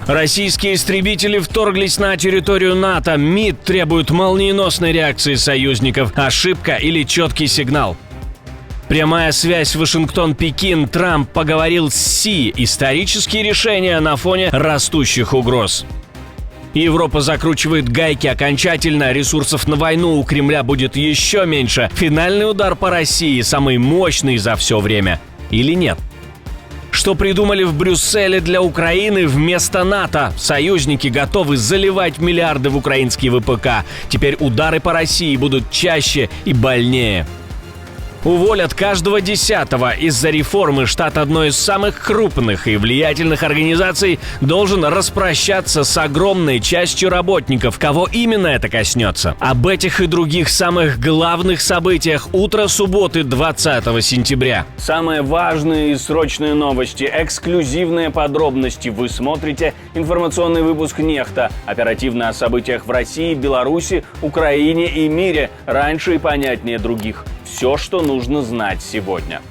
Российские истребители вторглись на территорию НАТО. МИД требует молниеносной реакции союзников. Ошибка или четкий сигнал? Прямая связь Вашингтон-Пекин. Трамп поговорил с Си. Исторические решения на фоне растущих угроз. Европа закручивает гайки окончательно. Ресурсов на войну у Кремля будет еще меньше. Финальный удар по России самый мощный за все время. Или нет? Что придумали в Брюсселе для Украины вместо НАТО? Союзники готовы заливать миллиарды в украинские ВПК. Теперь удары по России будут чаще и больнее. Уволят каждого 10-го. Из-за реформы штат одной из самых крупных и влиятельных организаций должен распрощаться с огромной частью работников. Кого именно это коснется? Об этих и других самых главных событиях утро субботы 20 сентября. Самые важные и срочные новости, эксклюзивные подробности. Вы смотрите информационный выпуск «Нехта». Оперативно о событиях в России, Беларуси, Украине и мире. Раньше и понятнее других. Все, что нужно знать сегодня.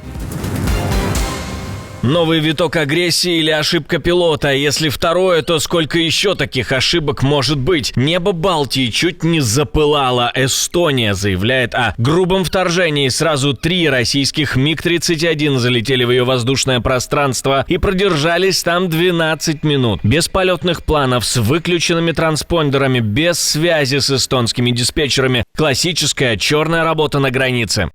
Новый виток агрессии или ошибка пилота? Если второе, то сколько еще таких ошибок может быть? Небо Балтии чуть не запылало. Эстония заявляет о грубом вторжении. Сразу 3 российских МиГ-31 залетели в ее воздушное пространство и продержались там 12 минут. Без полетных планов, с выключенными транспондерами, без связи с эстонскими диспетчерами. Классическая черная работа на границе.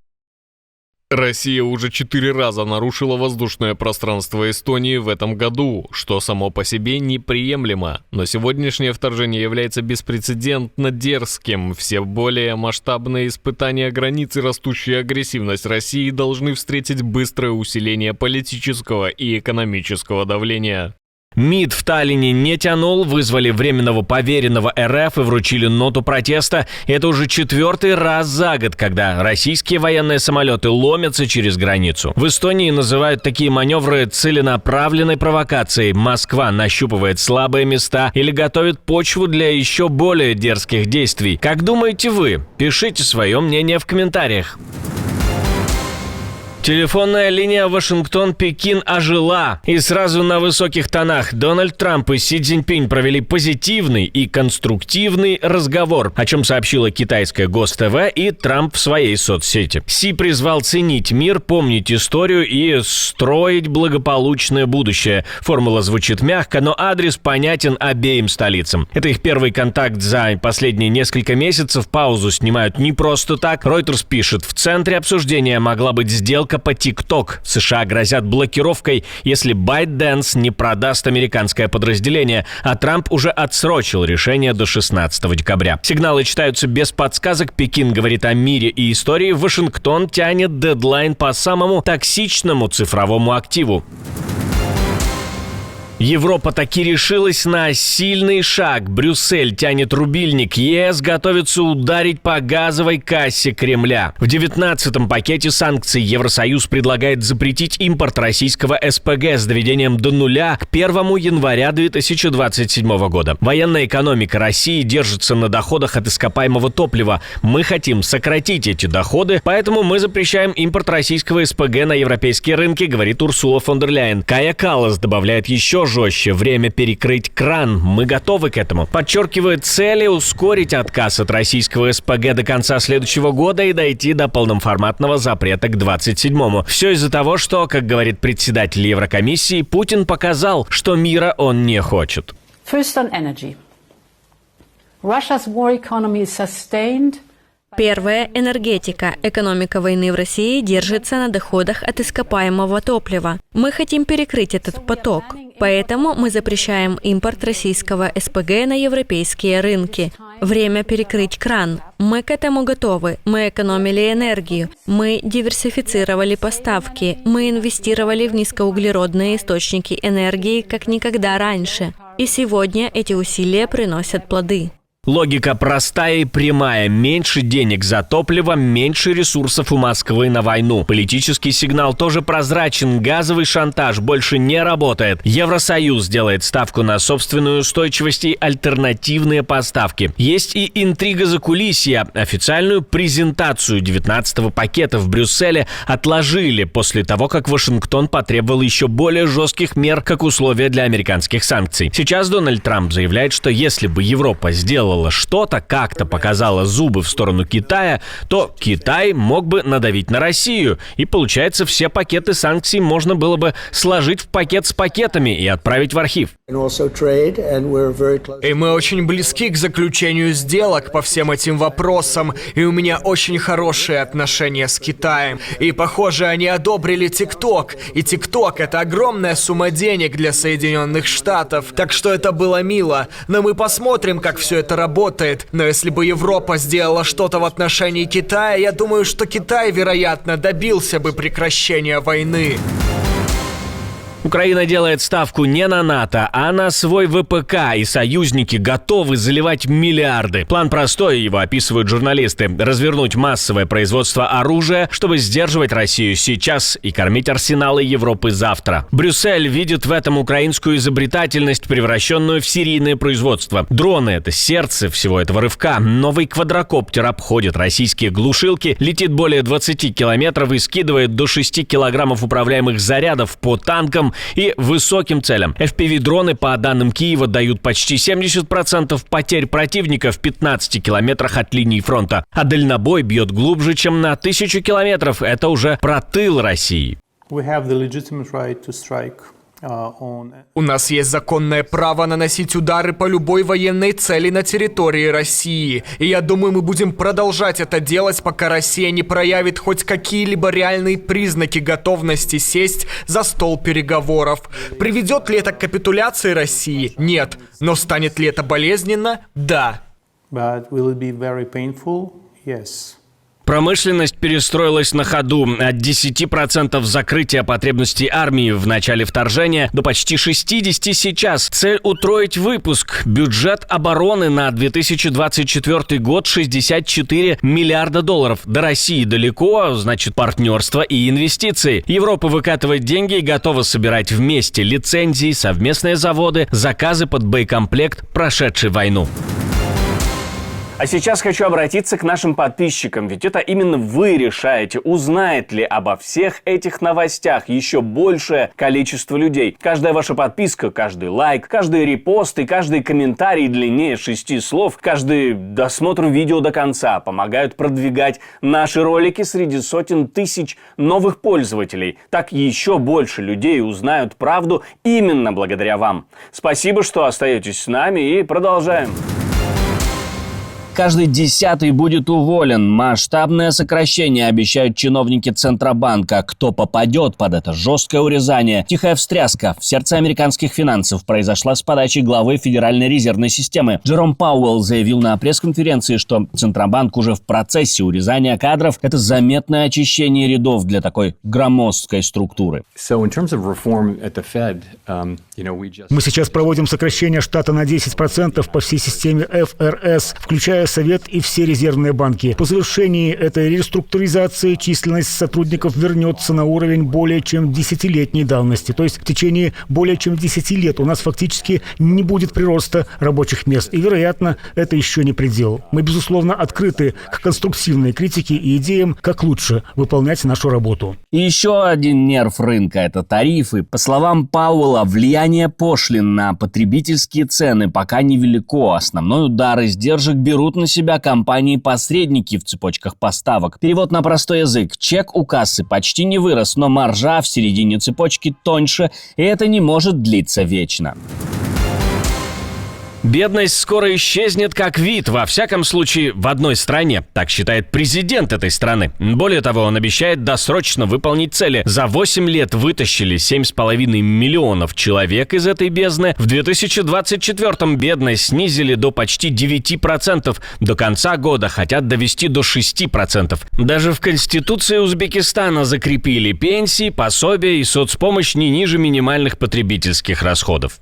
Россия уже 4 раза нарушила воздушное пространство Эстонии в этом году, что само по себе неприемлемо. Но сегодняшнее вторжение является беспрецедентно дерзким. Все более масштабные испытания границ и растущая агрессивность России должны встретить быстрое усиление политического и экономического давления. МИД в Таллине не тянул, вызвали временного поверенного РФ и вручили ноту протеста. Это уже 4-й раз за год, когда российские военные самолеты ломятся через границу. В Эстонии называют такие маневры целенаправленной провокацией. Москва нащупывает слабые места или готовит почву для еще более дерзких действий. Как думаете вы? Пишите свое мнение в комментариях. Телефонная линия Вашингтон-Пекин ожила. И сразу на высоких тонах Дональд Трамп и Си Цзиньпинь провели позитивный и конструктивный разговор, о чем сообщила китайская Гос-ТВ и Трамп в своей соцсети. Си призвал ценить мир, помнить историю и строить благополучное будущее. Формула звучит мягко, но адрес понятен обеим столицам. Это их первый контакт за последние несколько месяцев. Паузу снимают не просто так. Reuters пишет, в центре обсуждения могла быть сделка по TikTok. США грозят блокировкой, если ByteDance не продаст американское подразделение, а Трамп уже отсрочил решение до 16 декабря. Сигналы читаются без подсказок. Пекин говорит о мире и истории. Вашингтон тянет дедлайн по самому токсичному цифровому активу. Европа таки решилась на сильный шаг. Брюссель тянет рубильник. ЕС готовится ударить по газовой кассе Кремля. В 19-м пакете санкций Евросоюз предлагает запретить импорт российского СПГ с доведением до нуля к 1 января 2027 года. Военная экономика России держится на доходах от ископаемого топлива. Мы хотим сократить эти доходы, поэтому мы запрещаем импорт российского СПГ на европейские рынки, говорит Урсула фон дер Ляйен. Кая Каллас добавляет еще жестче. Время перекрыть кран. Мы готовы к этому. Подчеркивает цели ускорить отказ от российского СПГ до конца следующего года и дойти до полноформатного запрета к 27-му. Все из-за того, что, как говорит председатель Еврокомиссии, Путин показал, что мира он не хочет. First on energy. Russia's war economy is sustained. Первое – энергетика. Экономика войны в России держится на доходах от ископаемого топлива. Мы хотим перекрыть этот поток, поэтому мы запрещаем импорт российского СПГ на европейские рынки. Время перекрыть кран. Мы к этому готовы. Мы экономили энергию. Мы диверсифицировали поставки. Мы инвестировали в низкоуглеродные источники энергии как никогда раньше. И сегодня эти усилия приносят плоды. Логика простая и прямая. Меньше денег за топливо, меньше ресурсов у Москвы на войну. Политический сигнал тоже прозрачен. Газовый шантаж больше не работает. Евросоюз делает ставку на собственную устойчивость и альтернативные поставки. Есть и интрига закулисья. Официальную презентацию 19-го пакета в Брюсселе отложили после того, как Вашингтон потребовал еще более жестких мер как условия для американских санкций. Сейчас Дональд Трамп заявляет, что если бы Европа сделала что-то, как-то показала зубы в сторону Китая, то Китай мог бы надавить на Россию. И получается, все пакеты санкций можно было бы сложить в пакет с пакетами и отправить в архив. И мы очень близки к заключению сделок по всем этим вопросам, и у меня очень хорошие отношения с Китаем. И, похоже, они одобрили ТикТок, и ТикТок — это огромная сумма денег для Соединенных Штатов, так что это было мило. Но мы посмотрим, как все это работает. Но если бы Европа сделала что-то в отношении Китая, я думаю, что Китай, вероятно, добился бы прекращения войны. Украина делает ставку не на НАТО, а на свой ВПК, и союзники готовы заливать миллиарды. План простой, его описывают журналисты. Развернуть массовое производство оружия, чтобы сдерживать Россию сейчас и кормить арсеналы Европы завтра. Брюссель видит в этом украинскую изобретательность, превращенную в серийное производство. Дроны — это сердце всего этого рывка. Новый квадрокоптер обходит российские глушилки, летит более 20 километров и скидывает до 6 килограммов управляемых зарядов по танкам и высоким целям. FPV-дроны, по данным Киева, дают почти 70% потерь противника в 15 километрах от линии фронта. А дальнобой бьет глубже, чем на 1000 километров. Это уже про тыл России. У нас есть законное право наносить удары по любой военной цели на территории России. И я думаю, мы будем продолжать это делать, пока Россия не проявит хоть какие-либо реальные признаки готовности сесть за стол переговоров. Приведет ли это к капитуляции России? Нет. Но станет ли это болезненно? Да. Промышленность перестроилась на ходу. От 10% закрытия потребностей армии в начале вторжения до почти 60% сейчас. Цель — утроить выпуск. Бюджет обороны на 2024 год — $64 миллиарда. До России далеко, значит, партнерство и инвестиции. Европа выкатывает деньги и готова собирать вместе лицензии, совместные заводы, заказы под боекомплект, прошедший войну. А сейчас хочу обратиться к нашим подписчикам, ведь это именно вы решаете, узнает ли обо всех этих новостях еще большее количество людей. Каждая ваша подписка, каждый лайк, каждый репост и каждый комментарий длиннее 6 слов, каждый досмотр видео до конца помогают продвигать наши ролики среди сотен тысяч новых пользователей. Так еще больше людей узнают правду именно благодаря вам. Спасибо, что остаетесь с нами, и продолжаем. Каждый 10-й будет уволен. Масштабное сокращение обещают чиновники Центробанка. Кто попадет под это жесткое урезание? Тихая встряска в сердце американских финансов произошла с подачи главы Федеральной резервной системы. Джером Пауэлл заявил на пресс-конференции, что Центробанк уже в процессе урезания кадров. Это заметное очищение рядов для такой громоздкой структуры. Мы сейчас проводим сокращение штата на 10% по всей системе ФРС, включая Совет и все резервные банки. По завершении этой реструктуризации численность сотрудников вернется на уровень более чем 10-летней давности. То есть в течение более чем 10 лет у нас фактически не будет прироста рабочих мест. И, вероятно, это еще не предел. Мы, безусловно, открыты к конструктивной критике и идеям, как лучше выполнять нашу работу. И еще один нерв рынка – это тарифы. По словам Пауэлла, влияние пошлин на потребительские цены пока невелико. Основной удар издержек берут на себя компании-посредники в цепочках поставок. Перевод на простой язык. Чек у кассы почти не вырос, но маржа в середине цепочки тоньше, и это не может длиться вечно. Бедность скоро исчезнет как вид, во всяком случае, в одной стране. Так считает президент этой страны. Более того, он обещает досрочно выполнить цели. За 8 лет вытащили 7,5 миллионов человек из этой бездны. В 2024-м бедность снизили до почти 9%. До конца года хотят довести до 6%. Даже в Конституции Узбекистана закрепили пенсии, пособия и соцпомощь не ниже минимальных потребительских расходов.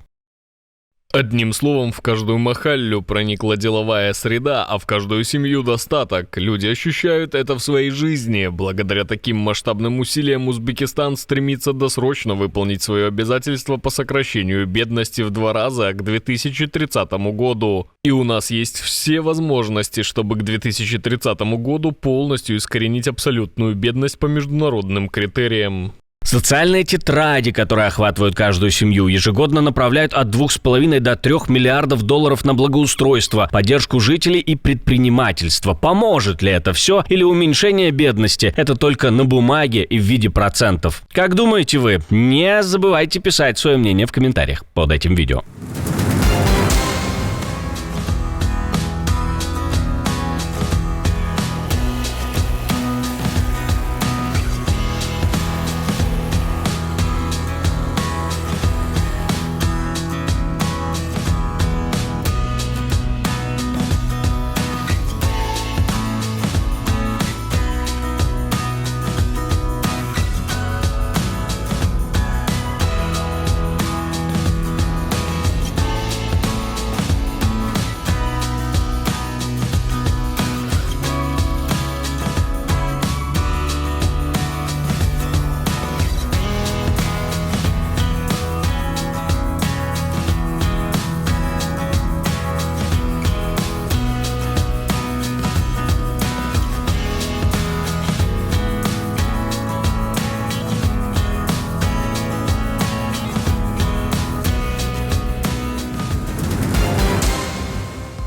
Одним словом, в каждую махаллю проникла деловая среда, а в каждую семью достаток. Люди ощущают это в своей жизни. Благодаря таким масштабным усилиям Узбекистан стремится досрочно выполнить свое обязательство по сокращению бедности в 2 раза к 2030 году. И у нас есть все возможности, чтобы к 2030 году полностью искоренить абсолютную бедность по международным критериям. Социальные тетради, которые охватывают каждую семью, ежегодно направляют от 2,5 до 3 миллиардов долларов на благоустройство, поддержку жителей и предпринимательство. Поможет ли это все или уменьшение бедности? Это только на бумаге и в виде процентов. Как думаете вы? Не забывайте писать свое мнение в комментариях под этим видео.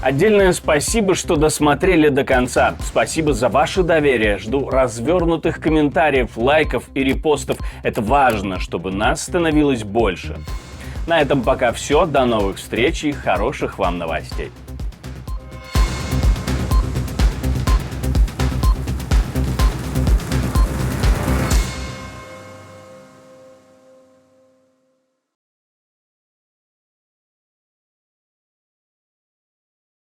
Отдельное спасибо, что досмотрели до конца. Спасибо за ваше доверие. Жду развернутых комментариев, лайков и репостов. Это важно, чтобы нас становилось больше. На этом пока все. До новых встреч и хороших вам новостей.